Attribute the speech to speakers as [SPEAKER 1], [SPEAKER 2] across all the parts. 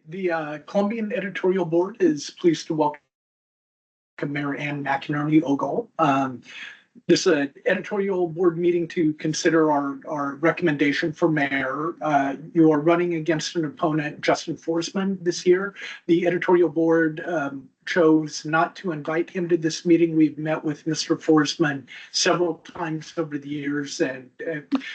[SPEAKER 1] The Columbian Editorial Board is pleased to welcome Mayor Anne McEnerny-Ogle. This is an editorial board meeting to consider our recommendation for mayor. You are running against an opponent, Justin Forsman, this year. The editorial board chose not to invite him to this meeting. We've met with Mr. Forsman several times over the years and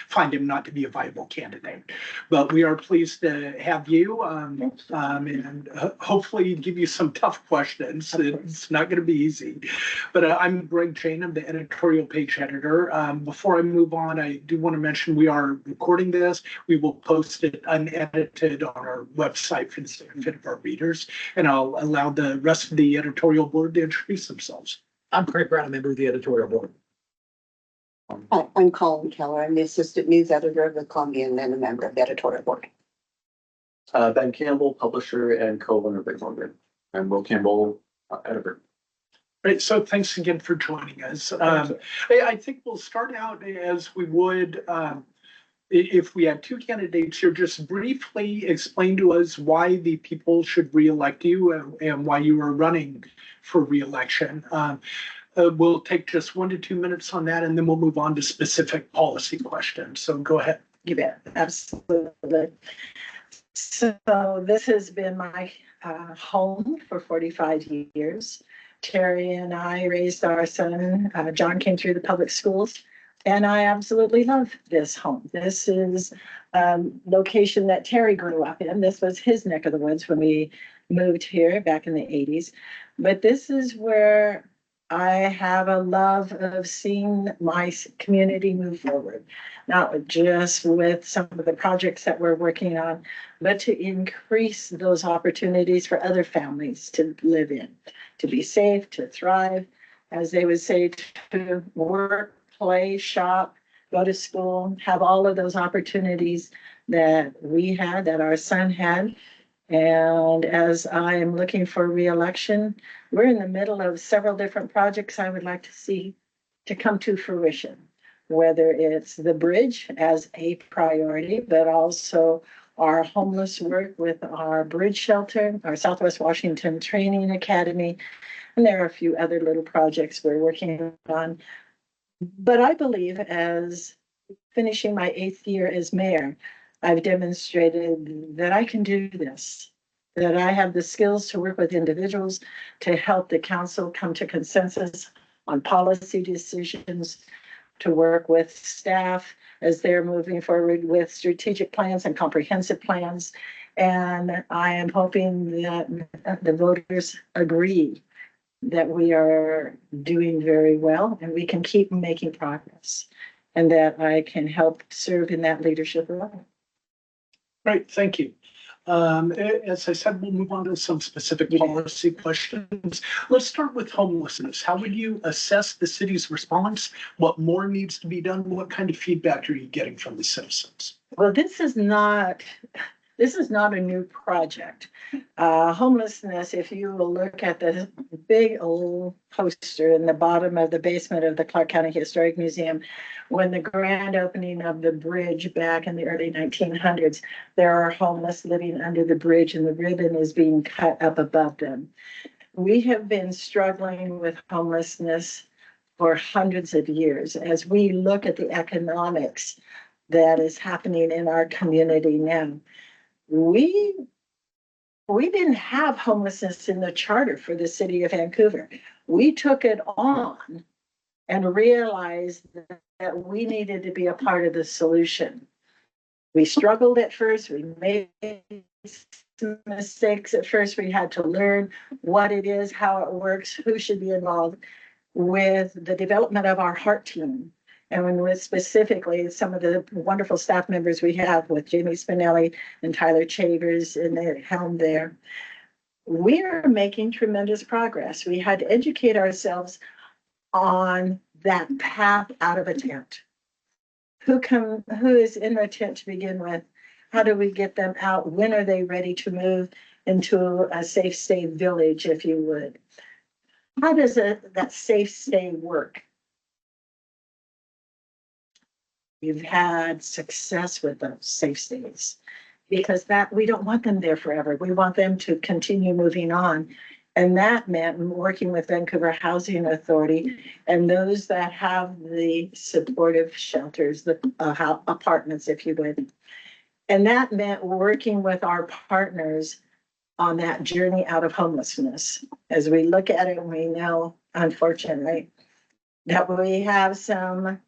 [SPEAKER 1] find him not to be a viable candidate. But we are pleased to have you and hopefully give you some tough questions. It's not going to be easy. But I'm Greg Jane. I'm the editorial page editor. Before I move on, I do want to mention we are recording this. We will post it unedited on our website for the benefit of our readers. And I'll allow the rest of the editorial board to introduce themselves.
[SPEAKER 2] I'm Craig Brown, a member of the editorial board.
[SPEAKER 3] Hi, I'm Colin Keller. I'm the assistant news editor of the Columbian and a member of the editorial board.
[SPEAKER 4] Ben Campbell, publisher and co-owner of the Columbian. I'm Will Campbell, editor.
[SPEAKER 1] Right, so thanks again for joining us. I think we'll start out as we would if we had two candidates here. Just briefly explain to us why the people should reelect you and why you are running for reelection. We'll take just 1 to 2 minutes on that, and then we'll move on to specific policy questions. So go ahead.
[SPEAKER 5] You bet, absolutely. So this has been my home for 45 years. Terry and I raised our son. John came through the public schools, and I absolutely love this home. This is a location that Terry grew up in. This was his neck of the woods when we moved here back in the 80s. But this is where I have a love of seeing my community move forward, not just with some of the projects that we're working on, but to increase those opportunities for other families to live in, to be safe, to thrive, as they would say, to work, play, shop, go to school, have all of those opportunities that we had, that our son had. And as I am looking for re-election, we're in the middle of several different projects I would like to see to come to fruition, whether it's the bridge as a priority, but also our homeless work with our bridge shelter, our Southwest Washington Training Academy, and there are a few other little projects we're working on. But I believe, as finishing my 8th year as mayor, I've demonstrated that I can do this, that I have the skills to work with individuals to help the council come to consensus on policy decisions, to work with staff as they're moving forward with strategic plans and comprehensive plans. And I am hoping that the voters agree that we are doing very well and we can keep making progress, and that I can help serve in that leadership role.
[SPEAKER 1] Great, thank you. As I said, we'll move on to some specific policy questions. Let's start with homelessness. How would you assess the city's response? What more needs to be done? What kind of feedback are you getting from the citizens?
[SPEAKER 5] Well, this is not a new project. Homelessness, if you will look at the big old poster in the bottom of the basement of the Clark County Historic Museum, when the grand opening of the bridge back in the early 1900s, there are homeless living under the bridge and the ribbon is being cut up above them. We have been struggling with homelessness for hundreds of years. As we look at the economics that is happening in our community now, we didn't have homelessness in the charter for the city of Vancouver. We took it on and realized that we needed to be a part of the solution. We struggled at first. We made some mistakes at first. We had to learn what it is, how it works, who should be involved with the development of our heart team. And with specifically some of the wonderful staff members we have with Jamie Spinelli and Tyler Chavers in the helm there, we are making tremendous progress. We had to educate ourselves on that path out of a tent. Who is in a tent to begin with? How do we get them out? When are they ready to move into a safe stay village, if you would? How does that safe stay work? We've had success with those safe stays. because that, we don't want them there forever. We want them to continue moving on. And that meant working with Vancouver Housing Authority and those that have the supportive shelters, the apartments, if you would. And that meant working with our partners on that journey out of homelessness. As we look at it, we know, unfortunately, that we have some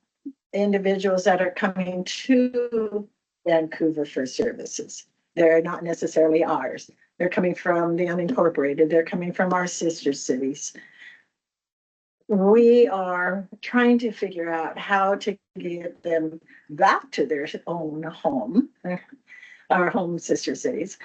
[SPEAKER 5] individuals that are coming to Vancouver for services. They're not necessarily ours. They're coming from the unincorporated. They're coming from our sister cities. We are trying to figure out how to get them back to their own home, our home sister cities.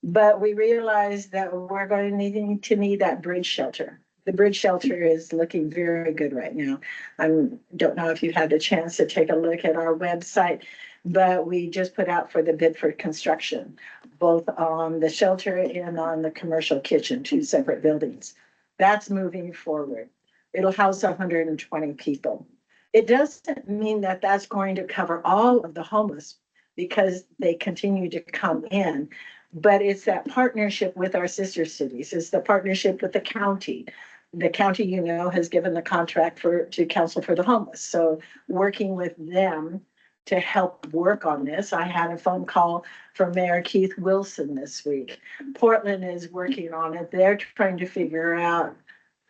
[SPEAKER 5] But we realize that we're going to need that bridge shelter. The bridge shelter is looking very good right now. I don't know if you had the chance to take a look at our website, but we just put out for the bid for construction, both on the shelter and on the commercial kitchen, 2 separate buildings. That's moving forward. It'll house 120 people. It doesn't mean that that's going to cover all of the homeless because they continue to come in, but it's that partnership with our sister cities. It's the partnership with the county. The county, you know, has given the contract to Council for the Homeless. So working with them to help work on this. I had a phone call from Mayor Keith Wilson this week. Portland is working on it. They're trying to figure out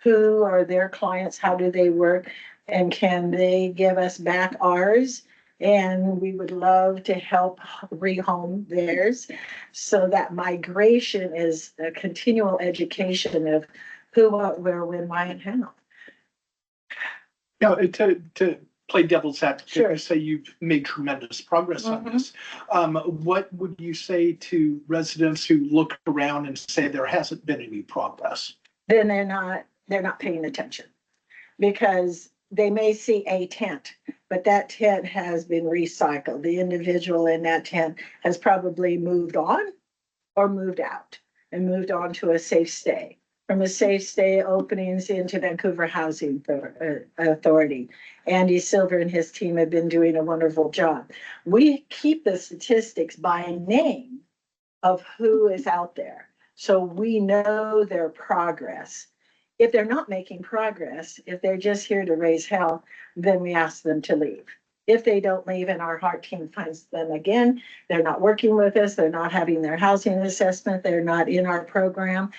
[SPEAKER 5] who are their clients, how do they work, and can they give us back ours? And we would love to help rehome theirs. So that migration is a continual education of who, what, where, when, why, and how.
[SPEAKER 1] Now, to play devil's advocate,
[SPEAKER 5] Sure.
[SPEAKER 1] you say you've made tremendous progress on this. What would you say to residents who look around and say there hasn't been any progress?
[SPEAKER 5] Then they're not paying attention, because they may see a tent, but that tent has been recycled. The individual in that tent has probably moved on or moved out and moved on to a safe stay. From a safe stay openings into Vancouver Housing Authority. Andy Silver and his team have been doing a wonderful job. We keep the statistics by name of who is out there, so we know their progress. If they're not making progress, if they're just here to raise hell, then we ask them to leave. If they don't leave and our heart team finds them again, they're not working with us, they're not having their housing assessment, they're not in our program,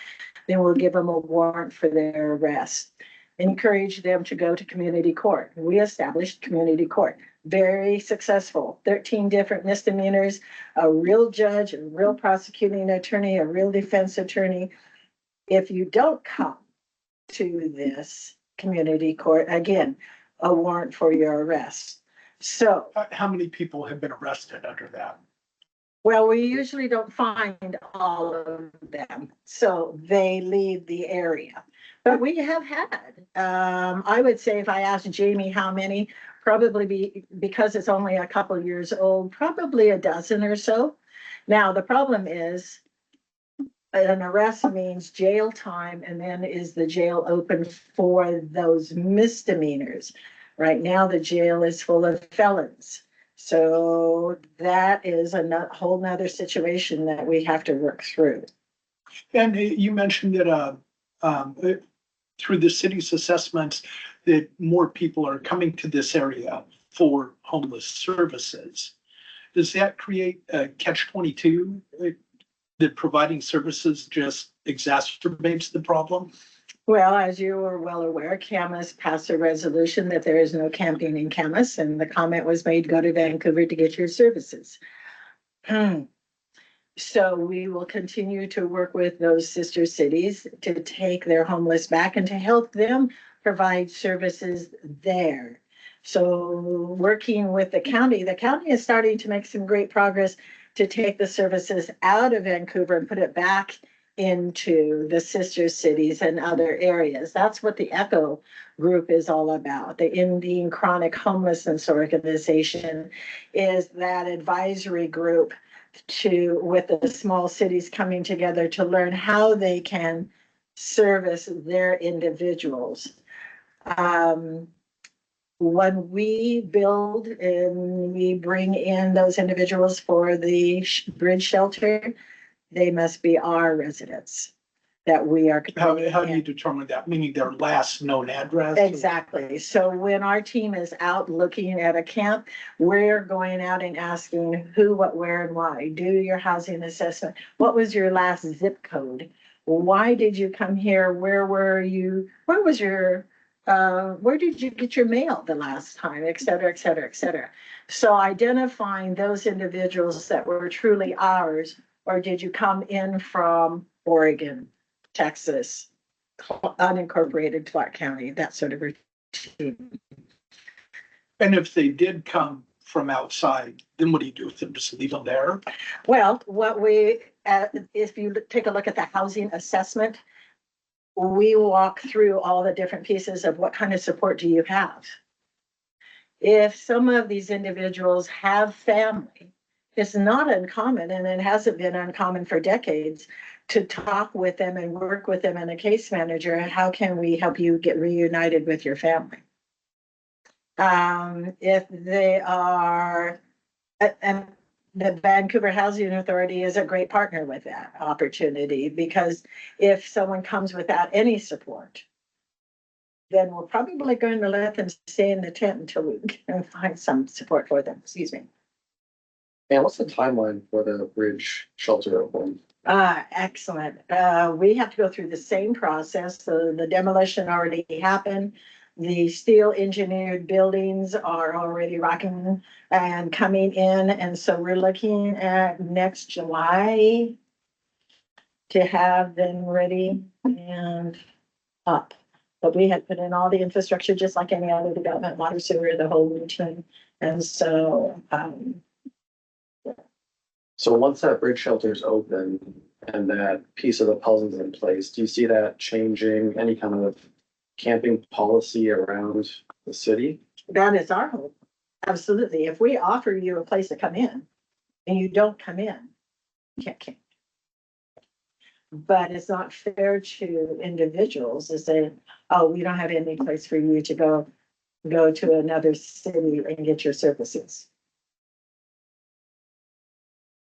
[SPEAKER 5] then we'll give them a warrant for their arrest. Encourage them to go to community court. We established community court. Very successful. 13 different misdemeanors, a real judge, a real prosecuting attorney, a real defense attorney. If you don't come to this community court, again, a warrant for your arrest. So,
[SPEAKER 1] How many people have been arrested under that?
[SPEAKER 5] well, we usually don't find all of them, so they leave the area. But we have had, I would say if I asked Jamie how many, probably because it's only a couple years old, probably a dozen or so. Now, the problem is an arrest means jail time, and then is the jail open for those misdemeanors? Right now, the jail is full of felons. So that is a whole nother situation that we have to work through.
[SPEAKER 1] And you mentioned that through the city's assessments, that more people are coming to this area for homeless services. Does that create a catch-22 that providing services just exacerbates the problem?
[SPEAKER 5] Well, as you are well aware, Camas passed a resolution that there is no camping in Camas, and the comment was made, go to Vancouver to get your services. So we will continue to work with those sister cities to take their homeless back and to help them provide services there. So working with the county is starting to make some great progress to take the services out of Vancouver and put it back into the sister cities and other areas. That's what the ECHO group is all about. The Indian Chronic Homelessness Organization is that advisory group with the small cities coming together to learn how they can service their individuals. when we build and we bring in those individuals for the bridge shelter, they must be our residents that we are.
[SPEAKER 1] How do you determine that? Meaning their last known address?
[SPEAKER 5] Exactly. So when our team is out looking at a camp, we're going out and asking who, what, where, and why. Do your housing assessment. What was your last zip code? Why did you come here? Where were you? Where was your, where did you get your mail the last time, et cetera, et cetera, et cetera. So identifying those individuals that were truly ours, or did you come in from Oregon, Texas, unincorporated Clark County, that sort of routine.
[SPEAKER 1] And if they did come from outside, then what do you do with them? Just leave them there?
[SPEAKER 5] Well, what we, if you take a look at the housing assessment, we walk through all the different pieces of what kind of support do you have. If some of these individuals have family, it's not uncommon, and it hasn't been uncommon for decades, to talk with them and work with them and a case manager. How can we help you get reunited with your family? If they are, and the Vancouver Housing Authority is a great partner with that opportunity, because if someone comes without any support, then we're probably going to let them stay in the tent until we can find some support for them. Excuse me.
[SPEAKER 4] And what's the timeline for the bridge shelter opening?
[SPEAKER 5] Excellent. We have to go through the same process. So the demolition already happened. The steel engineered buildings are already rocking and coming in. And so we're looking at next July to have them ready and up. But we had put in all the infrastructure, just like any other development, water, sewer, the whole routine. And so,
[SPEAKER 4] So once that bridge shelter is open and that piece of the puzzle is in place, do you see that changing any kind of camping policy around the city?
[SPEAKER 5] that is our hope. Absolutely. If we offer you a place to come in and you don't come in, you can't camp. But it's not fair to individuals to say, oh, we don't have any place for you to go to another city and get your services.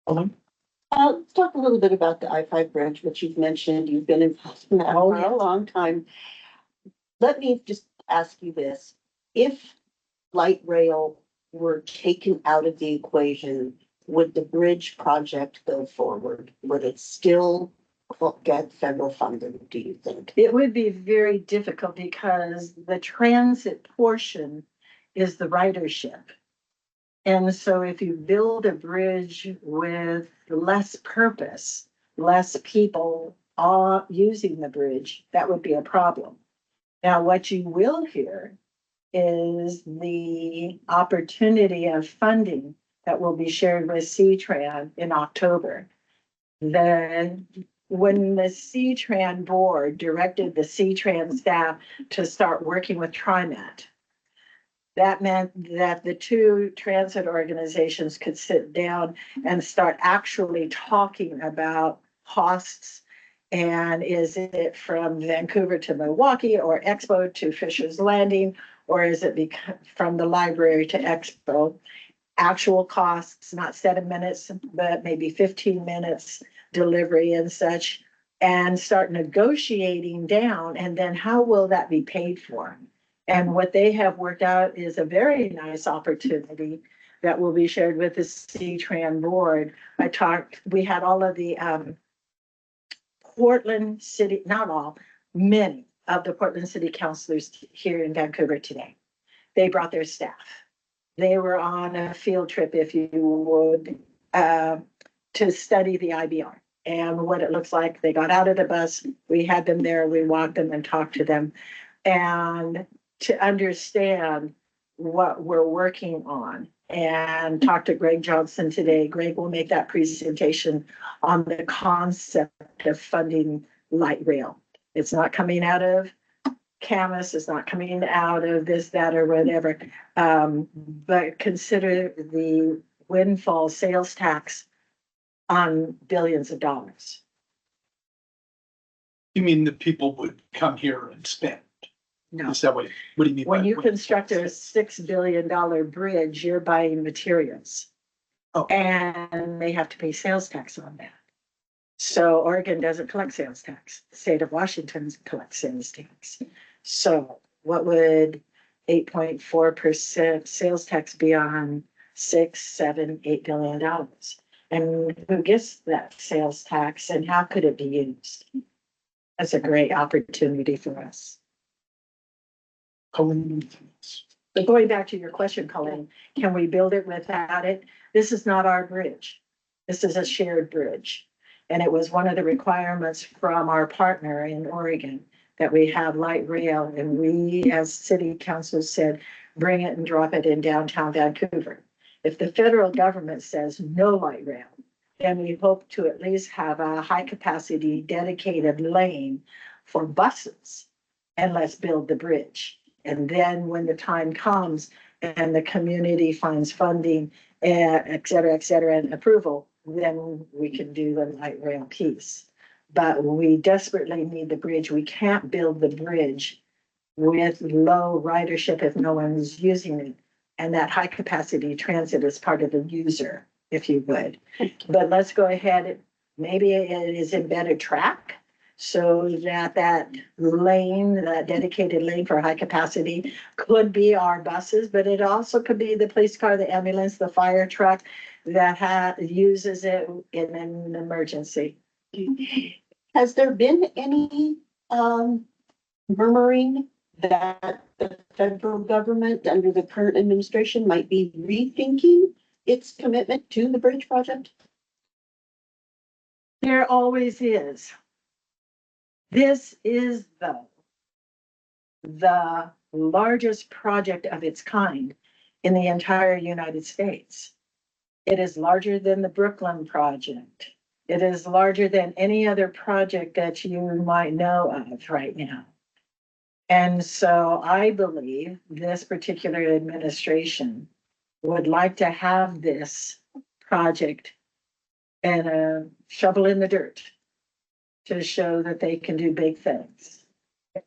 [SPEAKER 3] Let's talk a little bit about the I-5 bridge, which you've mentioned. You've been involved in that
[SPEAKER 5] Oh,
[SPEAKER 3] for
[SPEAKER 5] yes.
[SPEAKER 3] a long time. Let me just ask you this. If light rail were taken out of the equation, would the bridge project go forward? Would it still get federal funding, do you think?
[SPEAKER 5] It would be very difficult because the transit portion is the ridership. And so if you build a bridge with less purpose, less people are using the bridge, that would be a problem. Now, what you will hear is the opportunity of funding that will be shared with C-Tran in October. Then, when the C-Tran board directed the C-Tran staff to start working with TriMet, that meant that the two transit organizations could sit down and start actually talking about costs. And is it from Vancouver to Milwaukee, or Expo to Fisher's Landing, or is it from the library to Expo? Actual costs, not 7 minutes, but maybe 15 minutes delivery and such, and start negotiating down. And then how will that be paid for? And what they have worked out is a very nice opportunity that will be shared with the C-Tran board. We had all of the Portland City, not all, many of the Portland City councilors here in Vancouver today. They brought their staff. They were on a field trip, if you would, to study the IBR and what it looks like. They got out of the bus. We had them there. We walked them and talked to them. And to understand what we're working on, and talk to Greg Johnson today. Greg will make that presentation on the concept of funding light rail. It's not coming out of Camas, it's not coming out of this, that, or whatever. But consider the windfall sales tax on billions of dollars.
[SPEAKER 1] You mean the people would come here and spend?
[SPEAKER 5] No.
[SPEAKER 1] Is that what do you mean?
[SPEAKER 5] When
[SPEAKER 1] by-
[SPEAKER 5] you construct a $6 billion bridge, you're buying materials.
[SPEAKER 1] Oh.
[SPEAKER 5] And they have to pay sales tax on that. So Oregon doesn't collect sales tax. The state of Washington collects sales tax. So what would 8.4% sales tax be on $6, $7, $8 billion? And who gets that sales tax and how could it be used? That's a great opportunity for us.
[SPEAKER 1] Columbian.
[SPEAKER 5] But going back to your question, Colleen, can we build it without it? This is not our bridge. This is a shared bridge. And it was one of the requirements from our partner in Oregon that we have light rail. And we, as city council, said, bring it and drop it in downtown Vancouver. If the federal government says no light rail, then we hope to at least have a high capacity dedicated lane for buses. And let's build the bridge. And then when the time comes and the community finds funding, et cetera, and approval, then we can do the light rail piece. But we desperately need the bridge. We can't build the bridge with low ridership if no one is using it. And that high capacity transit is part of the user, if you would. But let's go ahead. Maybe it is embedded track so that lane, that dedicated lane for high capacity could be our buses, but it also could be the police car, the ambulance, the fire truck that uses it in an emergency.
[SPEAKER 3] Has there been any murmuring that the federal government under the current administration might be rethinking its commitment to the bridge project?
[SPEAKER 5] There always is. This is the largest project of its kind in the entire United States. It is larger than the Brooklyn project. It is larger than any other project that you might know of right now. And so I believe this particular administration would like to have this project and a shovel in the dirt to show that they can do big things.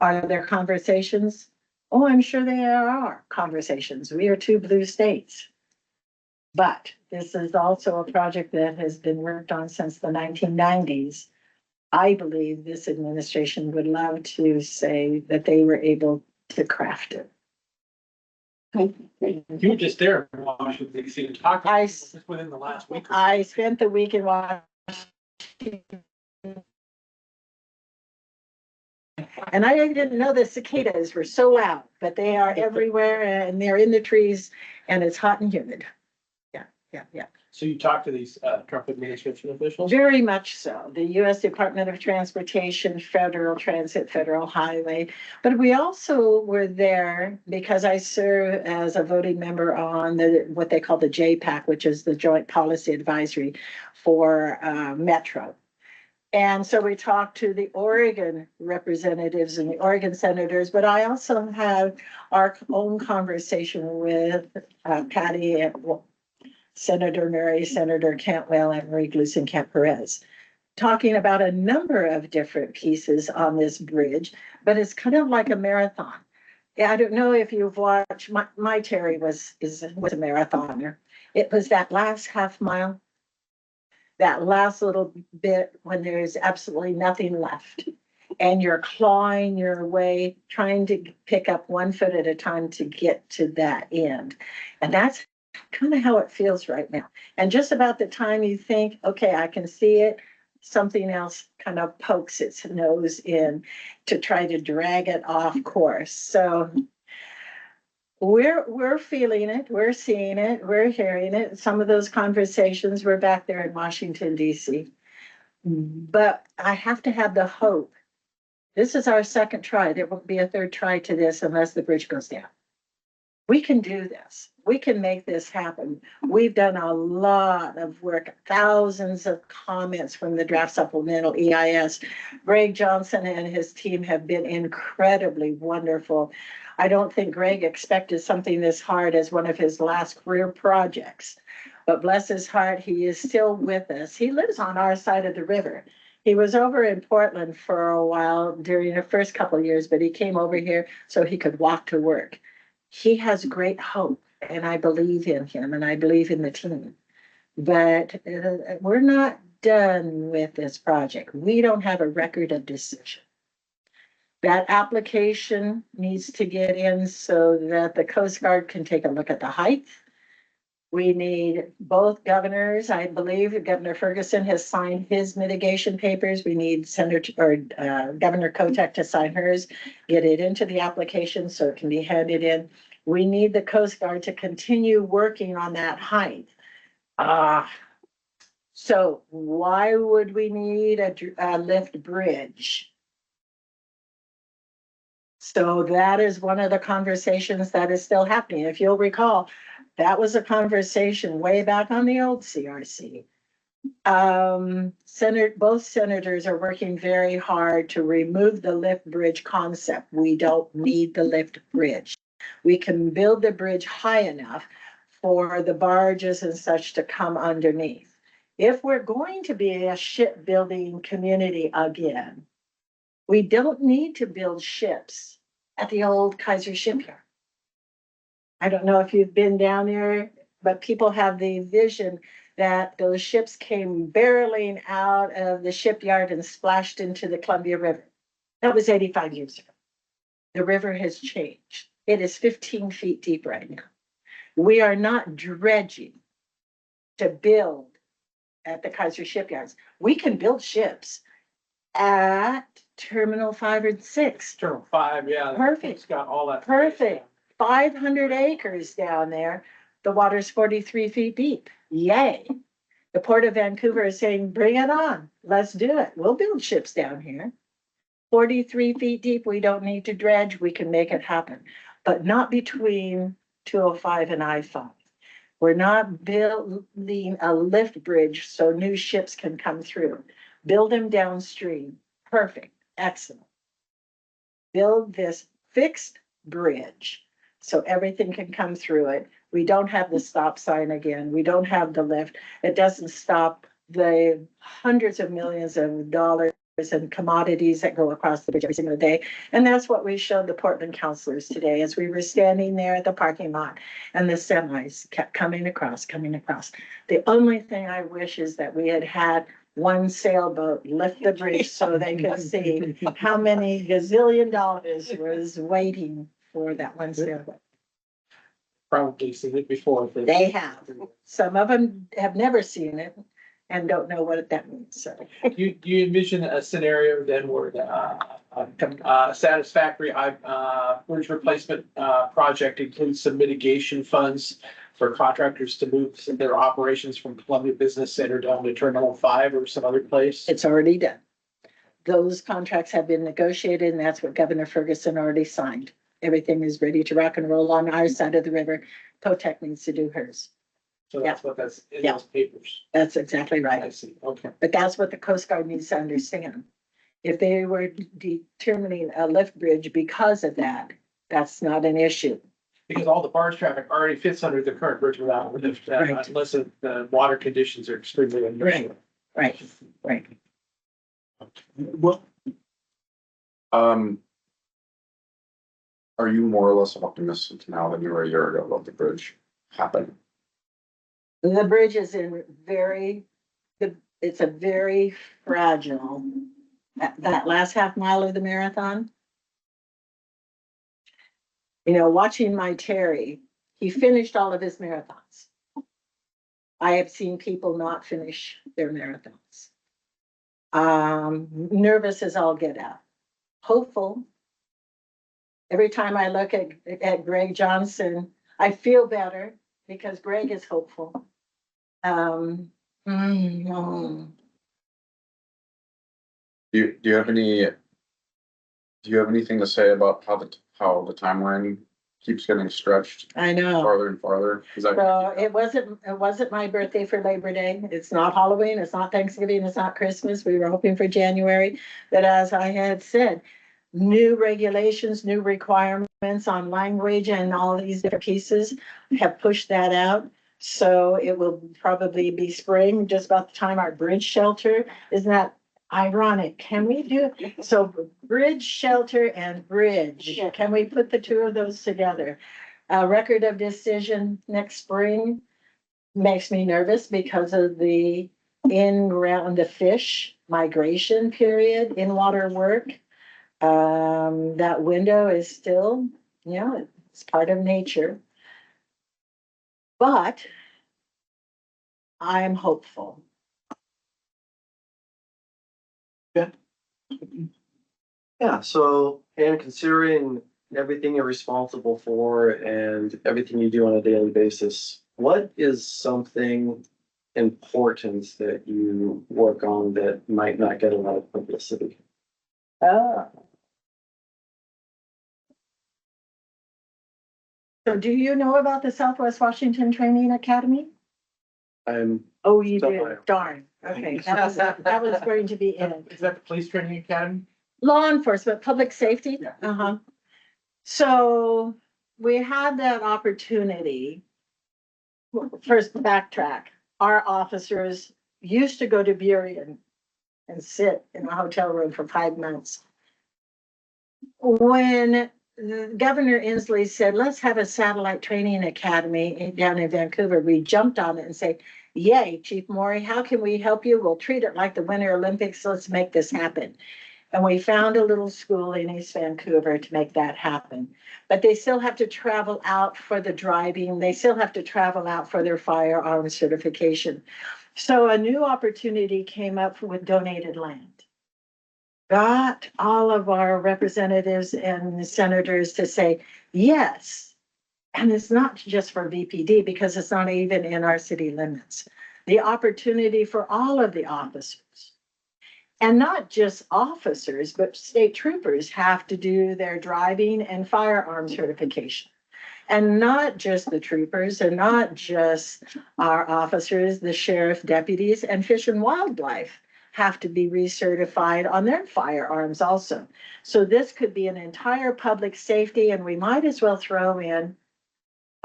[SPEAKER 5] Are there conversations? Oh, I'm sure there are conversations. We are two blue states. But this is also a project that has been worked on since the 1990s. I believe this administration would love to say that they were able to craft it.
[SPEAKER 2] You were just there in Washington, D.C. and talked
[SPEAKER 5] I-
[SPEAKER 2] just within the last week. or so.
[SPEAKER 5] I spent the week in Washington. And I didn't know the cicadas were so loud, but they are everywhere and they're in the trees and it's hot and humid. Yeah.
[SPEAKER 2] So you talked to these Trump administration officials?
[SPEAKER 5] Very much so. The US Department of Transportation, Federal Transit, Federal Highway. But we also were there because I serve as a voting member on what they call the JPAC, which is the Joint Policy Advisory for Metro. And so we talked to the Oregon representatives and the Oregon senators, but I also had our own conversation with Patty and Senator Murray, Senator Cantwell, and Marie Gluesenkamp-Perez, talking about a number of different pieces on this bridge, but it's kind of like a marathon. I don't know if you've watched, my Terry was a marathoner. It was that last half mile, that last little bit when there's absolutely nothing left. And you're clawing your way, trying to pick up 1 foot at a time to get to that end. And that's kind of how it feels right now. And just about the time you think, okay, I can see it, something else kind of pokes its nose in to try to drag it off course. So we're feeling it, we're seeing it, we're hearing it. Some of those conversations were back there in Washington, D.C. But I have to have the hope. This is our second try. There won't be a third try to this unless the bridge goes down. We can do this. We can make this happen. We've done a lot of work, thousands of comments from the draft supplemental EIS. Greg Johnson and his team have been incredibly wonderful. I don't think Greg expected something this hard as one of his last career projects, but bless his heart, he is still with us. He lives on our side of the river. He was over in Portland for a while during the first couple of years, but he came over here so he could walk to work. He has great hope, and I believe in him, and I believe in the team. But we're not done with this project. We don't have a record of decision. That application needs to get in so that the Coast Guard can take a look at the height. We need both governors. I believe Governor Ferguson has signed his mitigation papers. We need Governor Kotek to sign hers, get it into the application so it can be handed in. We need the Coast Guard to continue working on that height. So why would we need a lift bridge? So that is one of the conversations that is still happening. If you'll recall, that was a conversation way back on the old CRC. Both senators are working very hard to remove the lift bridge concept. We don't need the lift bridge. We can build the bridge high enough for the barges and such to come underneath. If we're going to be a shipbuilding community again, we don't need to build ships at the old Kaiser shipyard. I don't know if you've been down there, but people have the vision that those ships came barreling out of the shipyard and splashed into the Columbia River. That was 85 years ago. The river has changed. It is 15 feet deep right now. We are not dredging to build at the Kaiser shipyards. We can build ships at Terminal 5 and 6.
[SPEAKER 2] Terminal 5, yeah.
[SPEAKER 5] Perfect.
[SPEAKER 2] It's got all that.
[SPEAKER 5] Perfect. 500 acres down there. The water's 43 feet deep. Yay. The Port of Vancouver is saying, bring it on. Let's do it. We'll build ships down here. 43 feet deep. We don't need to dredge. We can make it happen, but not between 205 and I-5. We're not building a lift bridge so new ships can come through. Build them downstream. Perfect. Excellent. Build this fixed bridge so everything can come through it. We don't have the stop sign again. We don't have the lift. It doesn't stop the hundreds of millions of dollars and commodities that go across the bridge every single day. And that's what we showed the Portland councilors today as we were standing there at the parking lot and the semis kept coming across. The only thing I wish is that we had had one sailboat lift the bridge so they could see how many gazillion dollars was waiting for that one sailboat.
[SPEAKER 2] Probably seen it before.
[SPEAKER 5] They have. Some of them have never seen it and don't know what that means. So
[SPEAKER 2] Do you envision a scenario then where the satisfactory bridge replacement project includes some mitigation funds for contractors to move their operations from Columbia Business Center down to Terminal 5 or some other place?
[SPEAKER 5] it's already done. Those contracts have been negotiated and that's what Governor Ferguson already signed. Everything is ready to rock and roll on our side of the river. Kotek needs to do hers.
[SPEAKER 2] So that's what that's in
[SPEAKER 5] Yeah.
[SPEAKER 2] those papers.
[SPEAKER 5] That's exactly
[SPEAKER 2] I
[SPEAKER 5] right.
[SPEAKER 2] see. Okay.
[SPEAKER 5] But that's what the Coast Guard needs to understand. If they were determining a lift bridge because of that, that's not an issue.
[SPEAKER 2] Because all the barge traffic already fits under the current bridge without lift,
[SPEAKER 5] Right.
[SPEAKER 2] unless the water conditions are extremely unusual.
[SPEAKER 5] Right.
[SPEAKER 1] Well,
[SPEAKER 6] Are you more or less optimistic now than you were a year ago about the bridge happening?
[SPEAKER 5] The bridge is it's a very fragile, that last half mile of the marathon. You know, watching my Terry, he finished all of his marathons. I have seen people not finish their marathons. Nervous as all get out. Hopeful. Every time I look at Greg Johnson, I feel better because Greg is hopeful.
[SPEAKER 6] Do you have anything to say about how the timeline keeps getting stretched
[SPEAKER 5] I know.
[SPEAKER 6] farther and farther?
[SPEAKER 5] So it wasn't my birthday for Labor Day. It's not Halloween. It's not Thanksgiving. It's not Christmas. We were hoping for January. But as I had said, new regulations, new requirements on language and all these different pieces have pushed that out. So it will probably be spring, just about the time our bridge shelter, isn't that ironic. Can we do, so bridge, shelter and bridge, can we put the two of those together? A record of decision next spring makes me nervous because of the in-ground, the fish migration period, in-water work. That window is still, you know, it's part of nature. But I'm hopeful.
[SPEAKER 4] Yeah, so, and considering everything you're responsible for and everything you do on a daily basis, what is something important that you work on that might not get a lot of publicity?
[SPEAKER 5] Oh. So do you know about the Southwest Washington Training Academy?
[SPEAKER 4] I'm,
[SPEAKER 5] Oh, you
[SPEAKER 4] So
[SPEAKER 5] do,
[SPEAKER 4] I-
[SPEAKER 5] darn, okay, that was going to be it.
[SPEAKER 2] Is that the police training academy?
[SPEAKER 5] Law enforcement, public safety,
[SPEAKER 2] Yeah.
[SPEAKER 5] uh-huh. So we had that opportunity. First, backtrack, our officers used to go to Burien and sit in a hotel room for 5 months. When Governor Inslee said, let's have a satellite training academy down in Vancouver, we jumped on it and say, yay, Chief Maury, how can we help you? We'll treat it like the Winter Olympics. Let's make this happen. And we found a little school in East Vancouver to make that happen. But they still have to travel out for the driving. They still have to travel out for their firearm certification. So a new opportunity came up with donated land. Got all of our representatives and senators to say, yes. And it's not just for VPD because it's not even in our city limits. The opportunity for all of the officers. And not just officers, but state troopers have to do their driving and firearm certification. And not just the troopers and not just our officers, the sheriff, deputies, and fish and wildlife have to be recertified on their firearms also. So this could be an entire public safety, and we might as well throw in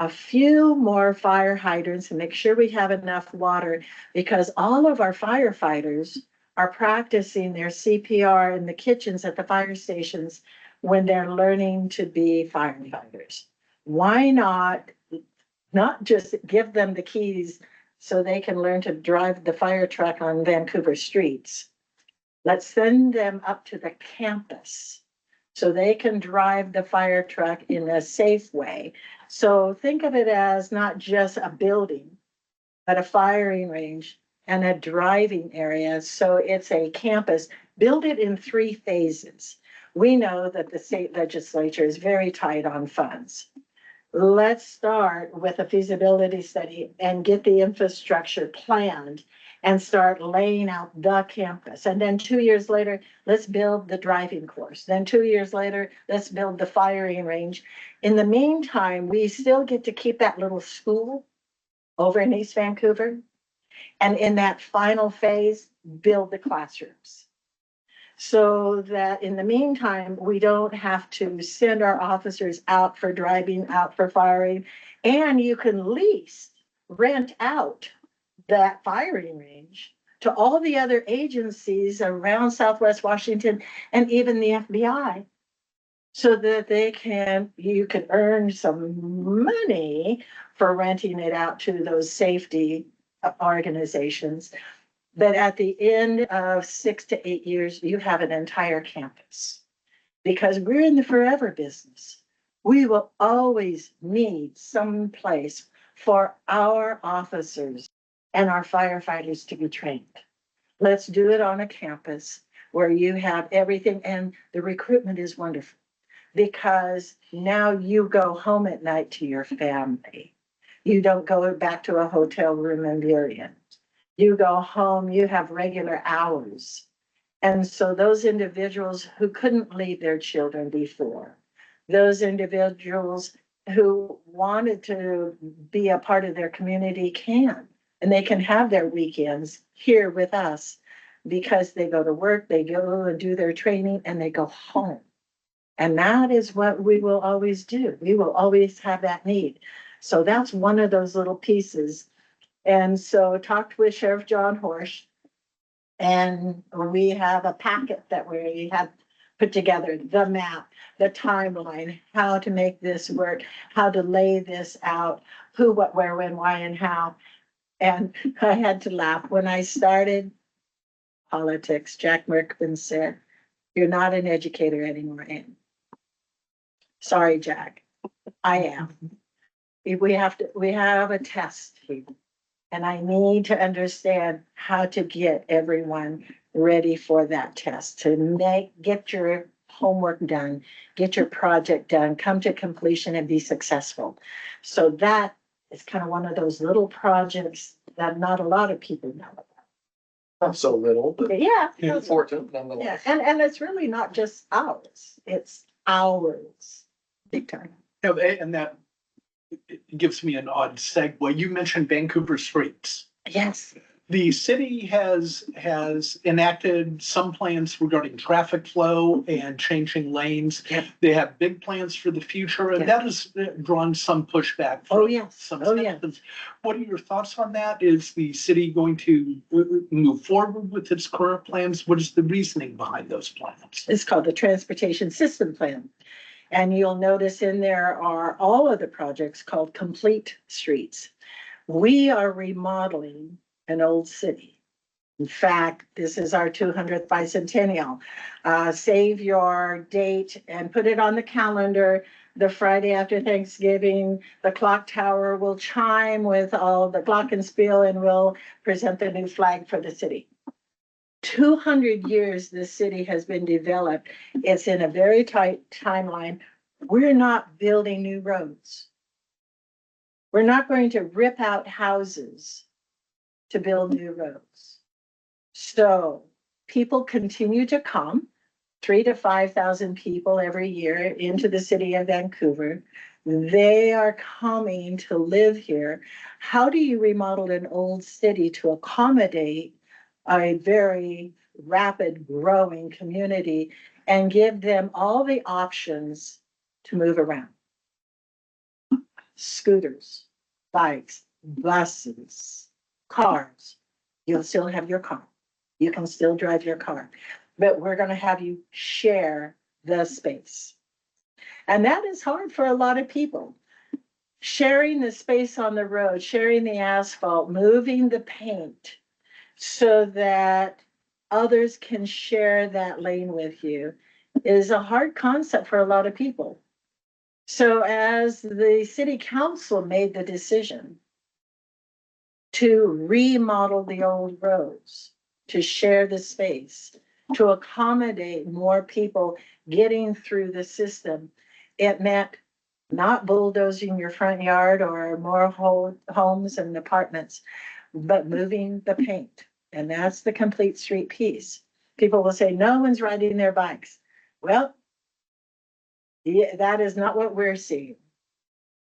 [SPEAKER 5] a few more fire hydrants and make sure we have enough water, because all of our firefighters are practicing their CPR in the kitchens at the fire stations when they're learning to be firefighters. Why not just give them the keys so they can learn to drive the fire truck on Vancouver streets? Let's send them up to the campus so they can drive the fire truck in a safe way. So think of it as not just a building, but a firing range and a driving area. So it's a campus. Build it in 3 phases. We know that the state legislature is very tight on funds. Let's start with a feasibility study and get the infrastructure planned and start laying out the campus. And then 2 years later, let's build the driving course. Then 2 years later, let's build the firing range. In the meantime, we still get to keep that little school over in East Vancouver. And in that final phase, build the classrooms. So that in the meantime, we don't have to send our officers out for driving, out for firing, and you can lease, rent out that firing range to all the other agencies around Southwest Washington and even the FBI, so that you can earn some money for renting it out to those safety organizations. But at the end of 6 to 8 years, you have an entire campus, because we're in the forever business. We will always need some place for our officers and our firefighters to be trained. Let's do it on a campus where you have everything, and the recruitment is wonderful, because now you go home at night to your family. You don't go back to a hotel room in Burien. You go home, you have regular hours. And so those individuals who couldn't leave their children before, those individuals who wanted to be a part of their community can, and they can have their weekends here with us, because they go to work, they go and do their training, and they go home. And that is what we will always do. We will always have that need. So that's one of those little pieces. And so talked with Sheriff John Horsch. And we have a packet that we have put together, the map, the timeline, how to make this work, how to lay this out, who, what, where, when, why, and how. And I had to laugh. When I started politics, Jack Merkman said, "You're not an educator anymore, Anne." Sorry, Jack, I am. We have a test here. And I need to understand how to get everyone ready for that test, to get your homework done, get your project done, come to completion and be successful. So that is kind of one of those little projects that not a lot of people know about.
[SPEAKER 4] Not so little, but
[SPEAKER 5] Yeah.
[SPEAKER 4] important
[SPEAKER 5] Yeah,
[SPEAKER 4] nonetheless.
[SPEAKER 5] and it's really not just ours, it's ours, big time.
[SPEAKER 1] Yeah, and that it gives me an odd segue. You mentioned Vancouver streets.
[SPEAKER 5] Yes,
[SPEAKER 1] The city has enacted some plans regarding traffic flow and changing lanes.
[SPEAKER 5] Yep.
[SPEAKER 1] They have big plans for the future, and
[SPEAKER 5] Yep.
[SPEAKER 1] that has drawn some pushback.
[SPEAKER 5] Oh,
[SPEAKER 1] from
[SPEAKER 5] yes.
[SPEAKER 1] Some
[SPEAKER 5] Oh, yes.
[SPEAKER 1] citizens. What are your thoughts on that? Is the city going to move forward with its current plans? What is the reasoning behind those plans?
[SPEAKER 5] it's called the Transportation System Plan. And you'll notice in there are all of the projects called complete streets. We are remodeling an old city. In fact, this is our 200th bicentennial. Save your date and put it on the calendar. The Friday after Thanksgiving, the clock tower will chime with all the glockenspiel and we'll present the new flag for the city. 200 years this city has been developed. It's in a very tight timeline. We're not building new roads. We're not going to rip out houses to build new roads. So people continue to come, 3,000 to 5,000 people every year into the city of Vancouver. They are coming to live here. How do you remodel an old city to accommodate a very rapid growing community and give them all the options to move around? Scooters, bikes, buses, cars. You'll still have your car. You can still drive your car, but we're going to have you share the space. And that is hard for a lot of people. Sharing the space on the road, sharing the asphalt, moving the paint so that others can share that lane with you is a hard concept for a lot of people. So as the city council made the decision to remodel the old roads, to share the space, to accommodate more people getting through the system, it meant not bulldozing your front yard or more homes and apartments, but moving the paint. And that's the complete street piece. People will say, no one's riding their bikes. Well, yeah, that is not what we're seeing.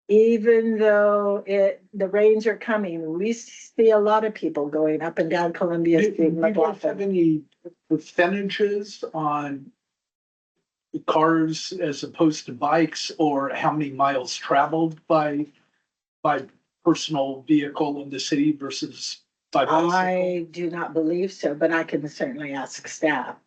[SPEAKER 5] Even though the rains are coming, we see a lot of people going up and down Columbia
[SPEAKER 1] Do
[SPEAKER 5] Street.
[SPEAKER 1] you guys have any percentages on cars as opposed to bikes, or how many miles traveled by personal vehicle in the city versus by bicycle?
[SPEAKER 5] I do not believe so, but I can certainly ask staff.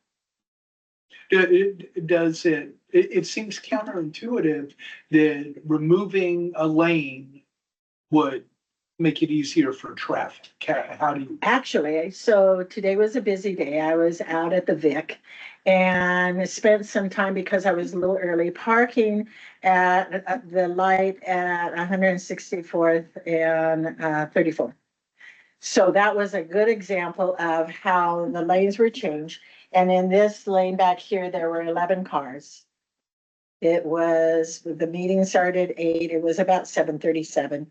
[SPEAKER 1] It seems counterintuitive that removing a lane would make it easier for traffic. How do you?
[SPEAKER 5] Actually, so today was a busy day. I was out at the Vic and spent some time because I was a little early parking at the light at 164th and 34th. So that was a good example of how the lanes were changed. And in this lane back here, there were 11 cars. The meeting started at 8. It was about 7:37.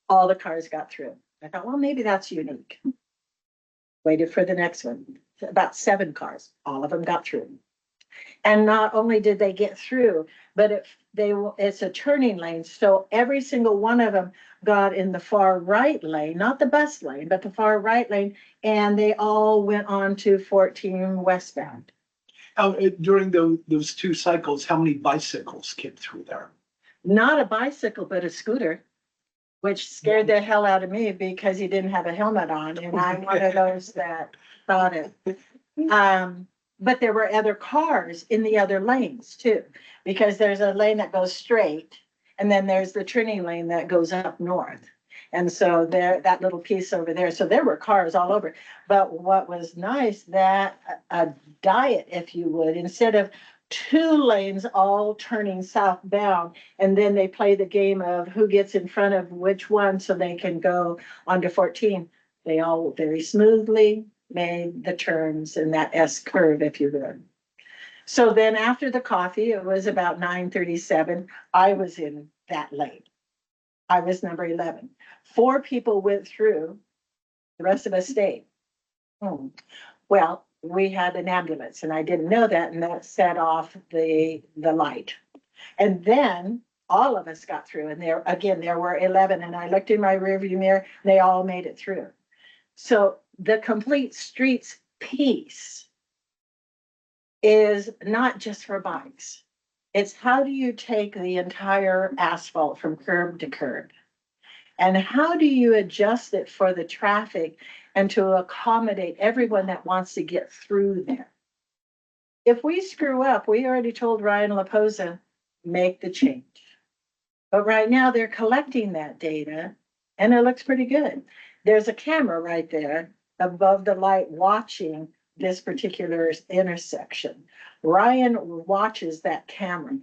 [SPEAKER 5] All the cars got through. I thought, well, maybe that's unique. Waited for the next one. About 7 cars. All of them got through. And not only did they get through, but it's a turning lane. So every single one of them got in the far right lane, not the bus lane, but the far right lane. And they all went on to 14 westbound.
[SPEAKER 1] During those 2 cycles, how many bicycles came through there?
[SPEAKER 5] Not a bicycle, but a scooter, which scared the hell out of me because he didn't have a helmet on. And I'm one of those that about it. But there were other cars in the other lanes too, because there's a lane that goes straight and then there's the turning lane that goes up north. And so there, that little piece over there, so there were cars all over. But what was nice, that a diet, if you would, instead of two lanes all turning southbound, and then they play the game of who gets in front of which one so they can go onto 14. They all very smoothly made the turns in that S curve, if you would. So then after the coffee, it was about 9:37. I was in that lane. I was number 11. 4 people went through, the rest of us stayed. Well, we had an ambulance and I didn't know that, and that set off the light. And then all of us got through, and there were 11, and I looked in my rearview mirror, and they all made it through. So the complete streets piece is not just for bikes. It's how do you take the entire asphalt from curb to curb? And how do you adjust it for the traffic and to accommodate everyone that wants to get through there? If we screw up, we already told Ryan Laposa, make the change. But right now they're collecting that data and it looks pretty good. There's a camera right there above the light watching this particular intersection. Ryan watches that camera.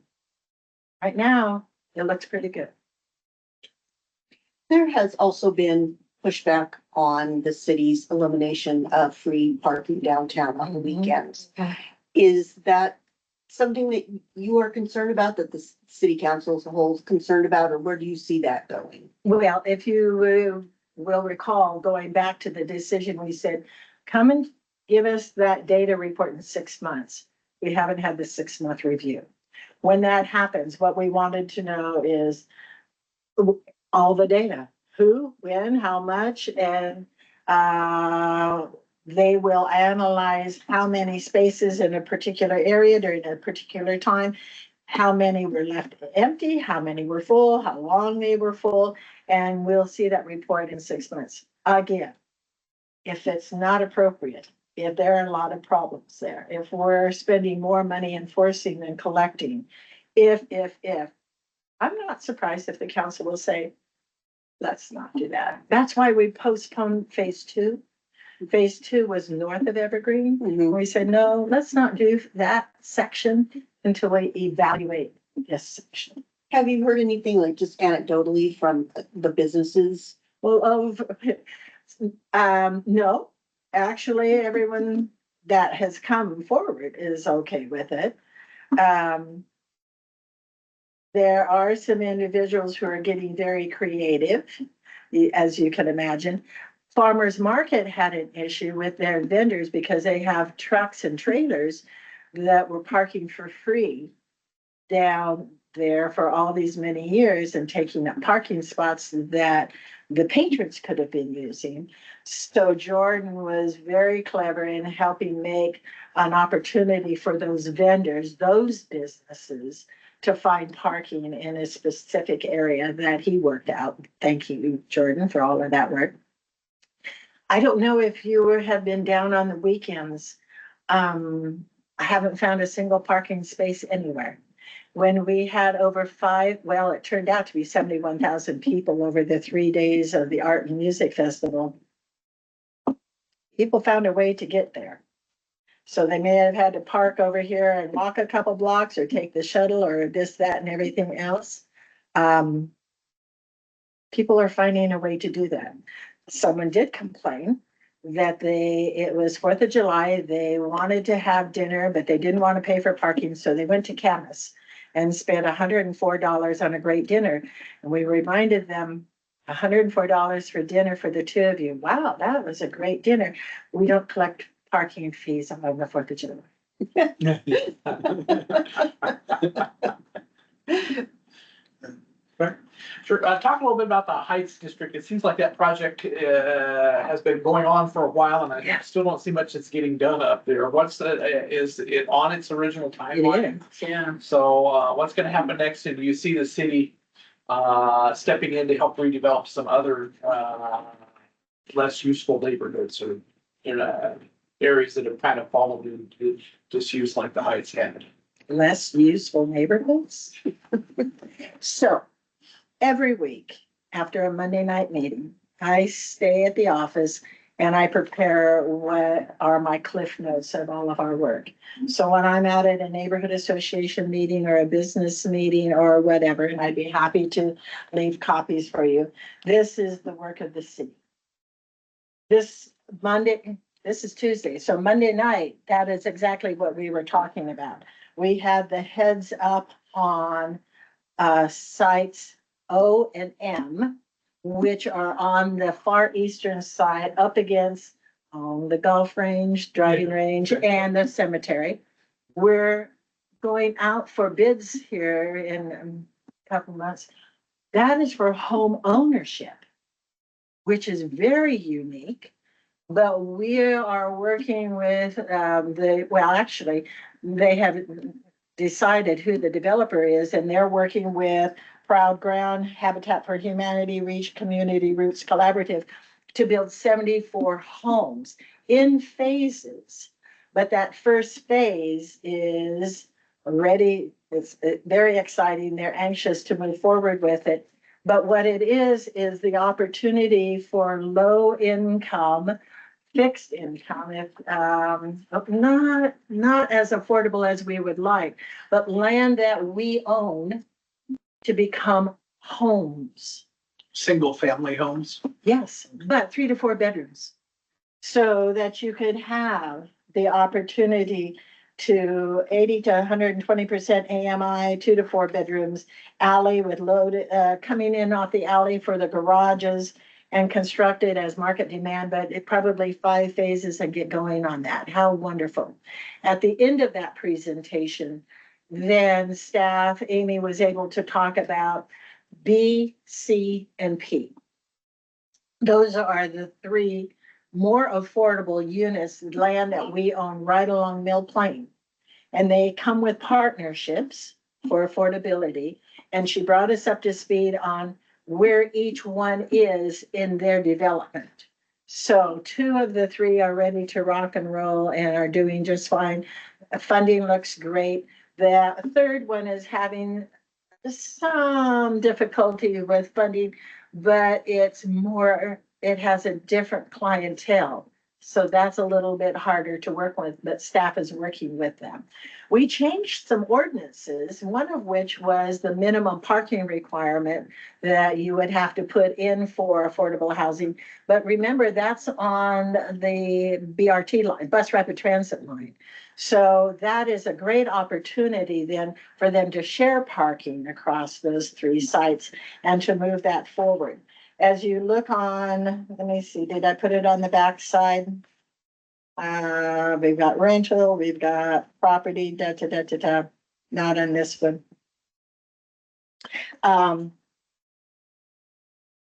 [SPEAKER 5] Right now, it looks pretty good.
[SPEAKER 3] There has also been pushback on the city's elimination of free parking downtown on the weekends. Is that something that you are concerned about, that the city council as a whole is concerned about, or where do you see that going?
[SPEAKER 5] Well, if you will recall, going back to the decision, we said, come and give us that data report in 6 months. We haven't had the 6-month review. When that happens, what we wanted to know is all the data, who, when, how much, and they will analyze how many spaces in a particular area during a particular time, how many were left empty, how many were full, how long they were full, and we'll see that report in 6 months. Again, if it's not appropriate, if there are a lot of problems there, if we're spending more money enforcing than collecting, if, I'm not surprised if the council will say, let's not do that. That's why we postponed phase 2. Phase 2 was north of Evergreen. We said, no, let's not do that section until we evaluate this section.
[SPEAKER 3] Have you heard anything, like just anecdotally from the businesses?
[SPEAKER 5] Well, no, actually, everyone that has come forward is okay with it. There are some individuals who are getting very creative, as you can imagine. Farmers Market had an issue with their vendors because they have trucks and trailers that were parking for free down there for all these many years and taking up parking spots that the patrons could have been using. So Jordan was very clever in helping make an opportunity for those vendors, those businesses, to find parking in a specific area that he worked out. Thank you, Jordan, for all of that work. I don't know if you have been down on the weekends. I haven't found a single parking space anywhere. When we had over it turned out to be 71,000 people over the 3 days of the Art and Music Festival. People found a way to get there. So they may have had to park over here and walk a couple blocks or take the shuttle or this, that, and everything else. People are finding a way to do that. Someone did complain that it was 4th of July. They wanted to have dinner, but they didn't want to pay for parking. So they went to Camas and spent $104 on a great dinner. And we reminded them, $104 for dinner for the 2 of you. Wow, that was a great dinner. We don't collect parking fees on the 4th of July.
[SPEAKER 2] Sure. Talk a little bit about the Heights District. It seems like that project has been going on for a while, and I still don't see much that's getting done up there. Is it on its original timeline?
[SPEAKER 5] Yeah.
[SPEAKER 2] So what's going to happen next? And do you see the city stepping in to help redevelop some other less useful neighborhoods or areas that have kind of fallen into disuse like the Heights had.
[SPEAKER 5] Less useful neighborhoods. So every week after a Monday night meeting, I stay at the office and I prepare what are my cliff notes of all of our work. So when I'm out at a neighborhood association meeting or a business meeting or whatever, and I'd be happy to leave copies for you. This is the work of the city. This is Tuesday. So Monday night, that is exactly what we were talking about. We had the heads up on sites O and M, which are on the far eastern side up against the golf range, driving range, and the cemetery. We're going out for bids here in a couple months. That is for home ownership, which is very unique. But we are working with actually, they have decided who the developer is, and they're working with Proud Ground, Habitat for Humanity, Reach Community Roots Collaborative to build 74 homes in phases. But that first phase is ready. It's very exciting. They're anxious to move forward with it. But what it is the opportunity for low income, fixed income, if not as affordable as we would like, but land that we own to become homes.
[SPEAKER 1] Single family homes.
[SPEAKER 5] Yes, but 3 to 4 bedrooms. So that you could have the opportunity to 80 to 120% AMI, 2 to 4 bedrooms, alley with loaded, coming in off the alley for the garages and constructed as market demand, but it probably 5 phases and get going on that. How wonderful. At the end of that presentation, then staff, Amy was able to talk about B, C, and P. Those are the 3 more affordable units, land that we own right along Mill Plain. And they come with partnerships for affordability. And she brought us up to speed on where each one is in their development. So 2 of the 3 are ready to rock and roll and are doing just fine. Funding looks great. The 3rd one is having some difficulty with funding, but it has a different clientele. So that's a little bit harder to work with, but staff is working with them. We changed some ordinances, one of which was the minimum parking requirement that you would have to put in for affordable housing. But remember, that's on the BRT line, bus rapid transit line. So that is a great opportunity then for them to share parking across those 3 sites and to move that forward. As you look on, let me see, did I put it on the back side? We've got rental, we've got property, not on this one.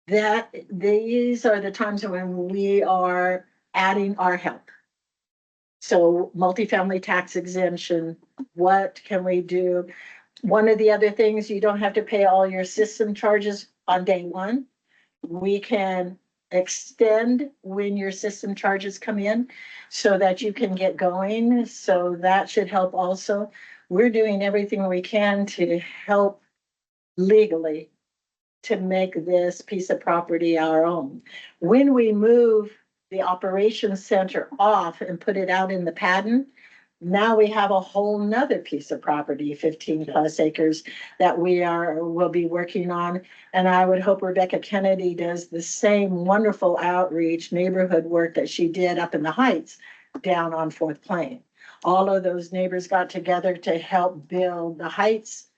[SPEAKER 5] These are the times when we are adding our help. So multifamily tax exemption, what can we do? One of the other things, you don't have to pay all your system charges on day 1. We can extend when your system charges come in so that you can get going. So that should help also. We're doing everything we can to help legally to make this piece of property our own. When we move the operations center off and put it out in the Padden, now we have a whole nother piece of property, 15 plus acres that will be working on. And I would hope Rebecca Kennedy does the same wonderful outreach neighborhood work that she did up in the Heights down on 4th Plain. All of those neighbors got together to help build the Heights.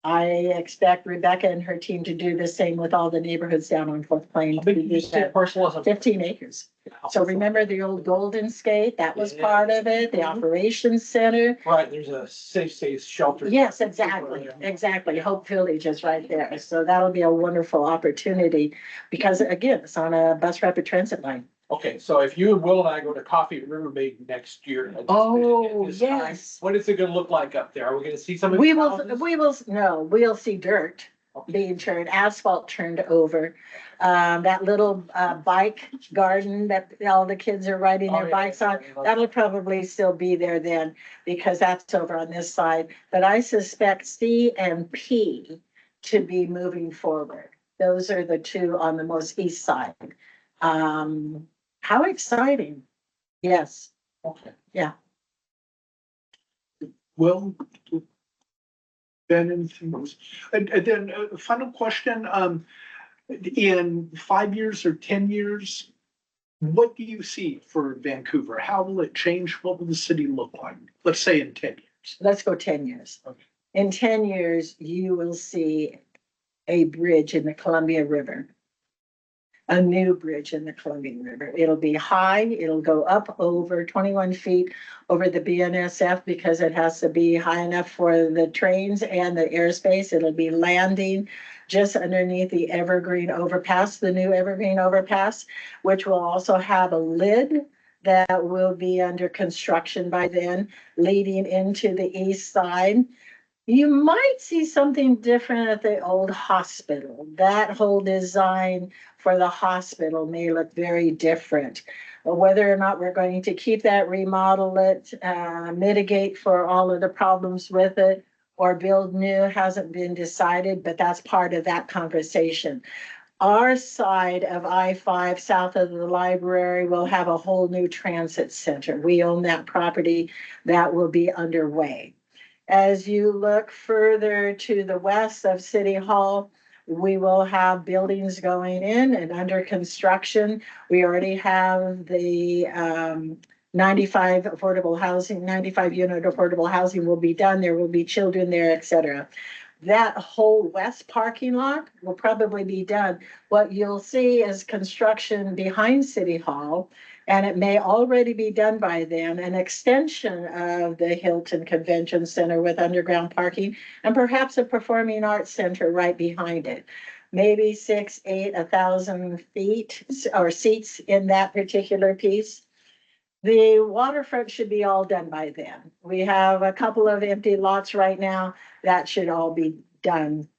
[SPEAKER 5] I expect Rebecca and her team to do the same with all the neighborhoods down on 4th Plain.
[SPEAKER 2] How big did you say parcel was?
[SPEAKER 5] 15 acres. So remember the old Golden Skate? That was part of it, the operations center.
[SPEAKER 2] Right, there's a safe space shelter.
[SPEAKER 5] Yes, exactly. Hope Village is right there. So that'll be a wonderful opportunity because again, it's on a bus rapid transit line.
[SPEAKER 2] Okay, so if you and Will and I go to Coffee at Riverbank next year.
[SPEAKER 5] Oh,
[SPEAKER 2] this time,
[SPEAKER 5] yes.
[SPEAKER 2] what is it gonna look like up there? Are we gonna see some of
[SPEAKER 5] We
[SPEAKER 2] these
[SPEAKER 5] will,
[SPEAKER 2] houses?
[SPEAKER 5] we'll see dirt. being turned, asphalt turned over. That little bike garden that all the kids are riding their bikes on, that'll probably still be there then because that's over on this side. But I suspect C and P to be moving forward. Those are the two on the most east side. How exciting. Yes.
[SPEAKER 2] Okay.
[SPEAKER 1] Well, Ben, anything else? And then final question, in 5 years or 10 years, what do you see for Vancouver? How will it change? What will the city look like? Let's say in 10 years.
[SPEAKER 5] Let's go 10 years.
[SPEAKER 1] Okay.
[SPEAKER 5] In 10 years, you will see a bridge in the Columbia River. A new bridge in the Columbian River. It'll be high, it'll go up over 21 feet over the BNSF because it has to be high enough for the trains and the airspace. It'll be landing just underneath the Evergreen Overpass, the new Evergreen Overpass, which will also have a lid that will be under construction by then, leading into the east side. You might see something different at the old hospital. That whole design for the hospital may look very different. Whether or not we're going to keep that, remodel it, mitigate for all of the problems with it, or build new hasn't been decided, but that's part of that conversation. Our side of I-5, south of the library, will have a whole new transit center. We own that property. That will be underway. As you look further to the west of City Hall, we will have buildings going in and under construction. We already have the 95 affordable housing, 95 unit affordable housing will be done. There will be children there, et cetera. That whole west parking lot will probably be done. What you'll see is construction behind City Hall, and it may already be done by then, an extension of the Hilton Convention Center with underground parking and perhaps a performing arts center right behind it. Maybe 6, 8, 1,000 feet or seats in that particular piece. The waterfront should be all done by then. We have a couple of empty lots right now. That should all be done.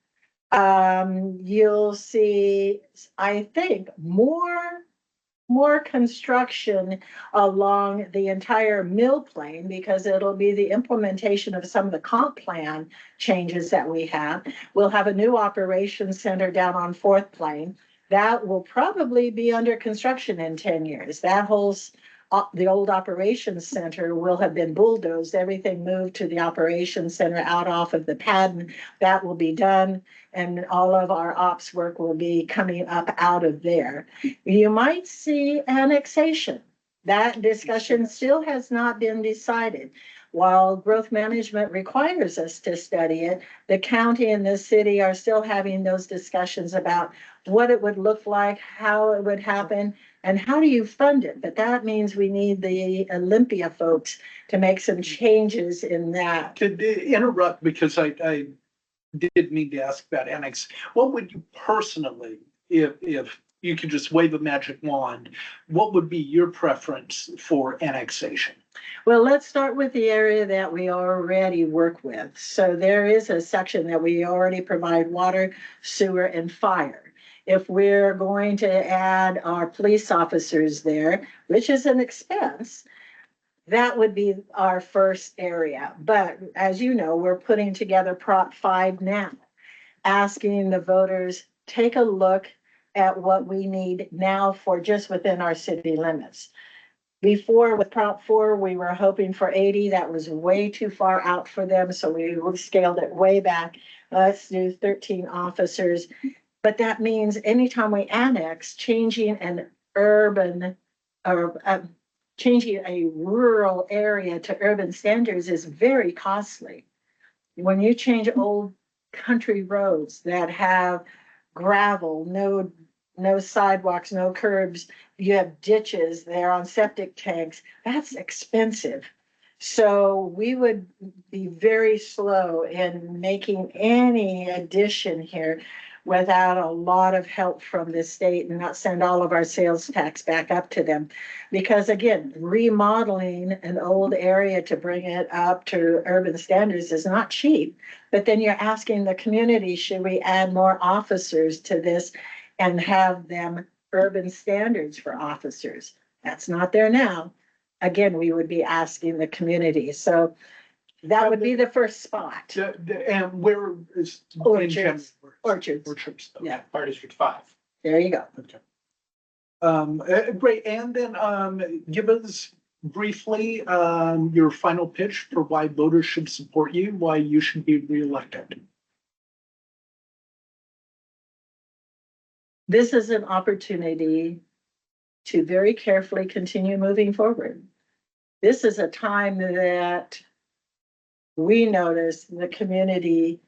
[SPEAKER 5] You'll see, I think, more construction along the entire mill plane because it'll be the implementation of some of the comp plan changes that we have. We'll have a new operations center down on 4th Plane. That will probably be under construction in 10 years. That whole the old operations center will have been bulldozed, everything moved to the operations center out off of the pad. That will be done. And all of our ops work will be coming up out of there. You might see annexation. That discussion still has not been decided. While growth management requires us to study it, the county and the city are still having those discussions about what it would look like, how it would happen, and how do you fund it? But that means we need the Olympia folks to make some changes in that.
[SPEAKER 1] To interrupt, because I did mean to ask about annex. What would you personally, if you could just wave a magic wand, what would be your preference for annexation?
[SPEAKER 5] Well, let's start with the area that we already work with. So there is a section that we already provide water, sewer, and fire. If we're going to add our police officers there, which is an expense, that would be our first area. But as you know, we're putting together Prop 5 now, asking the voters, take a look at what we need now for just within our city limits. Before with Prop 4, we were hoping for 80. That was way too far out for them. So we scaled it way back. Let's do 13 officers. But that means anytime we annex, changing an urban or changing a rural area to urban standards is very costly. When you change old country roads that have gravel, no sidewalks, no curbs, you have ditches, they're on septic tanks, that's expensive. So we would be very slow in making any addition here. without a lot of help from the state and not send all of our sales tax back up to them. Because again, remodeling an old area to bring it up to urban standards is not cheap. But then you're asking the community, should we add more officers to this and have them urban standards for officers? That's not there now. Again, we would be asking the community. So that would be the first spot.
[SPEAKER 1] And where is? in
[SPEAKER 5] Orchards.
[SPEAKER 1] general,
[SPEAKER 5] Orchards.
[SPEAKER 1] Orchards. okay.
[SPEAKER 5] Yeah,
[SPEAKER 2] Fire District 5.
[SPEAKER 5] there you go.
[SPEAKER 1] Okay. Great, and then, give us briefly, your final pitch for why voters should support you, why you should be reelected.
[SPEAKER 5] This is an opportunity to very carefully continue moving forward. This is a time that we notice the community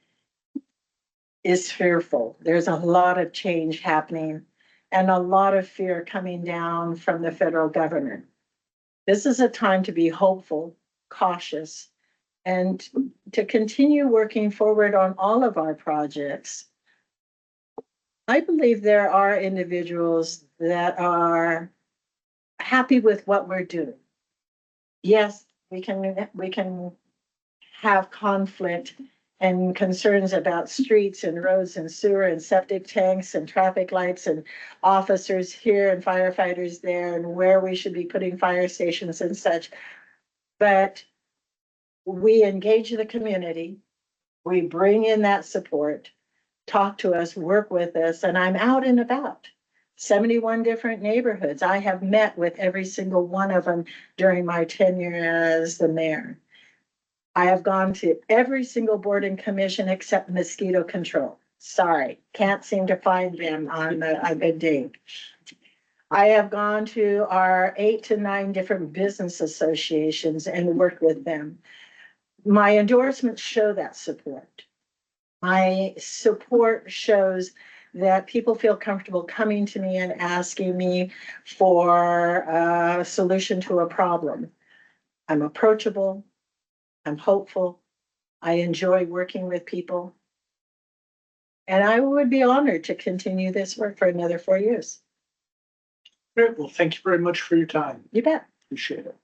[SPEAKER 5] is fearful. There's a lot of change happening and a lot of fear coming down from the federal government. This is a time to be hopeful, cautious, and to continue working forward on all of our projects. I believe there are individuals that are happy with what we're doing. Yes, we can have conflict and concerns about streets and roads and sewer and septic tanks and traffic lights and officers here and firefighters there and where we should be putting fire stations and such. But we engage the community, we bring in that support, talk to us, work with us, and I'm out and about. 71 different neighborhoods. I have met with every single one of them during my tenure as the mayor. I have gone to every single board and commission except mosquito control. Sorry, can't seem to find them on a good day. I have gone to our 8 to 9 different business associations and worked with them. My endorsements show that support. My support shows that people feel comfortable coming to me and asking me for a solution to a problem. I'm approachable. I'm hopeful. I enjoy working with people. And I would be honored to continue this work for another 4 years.
[SPEAKER 1] Great, well, thank you very much for your time.
[SPEAKER 5] You bet.
[SPEAKER 1] Appreciate it.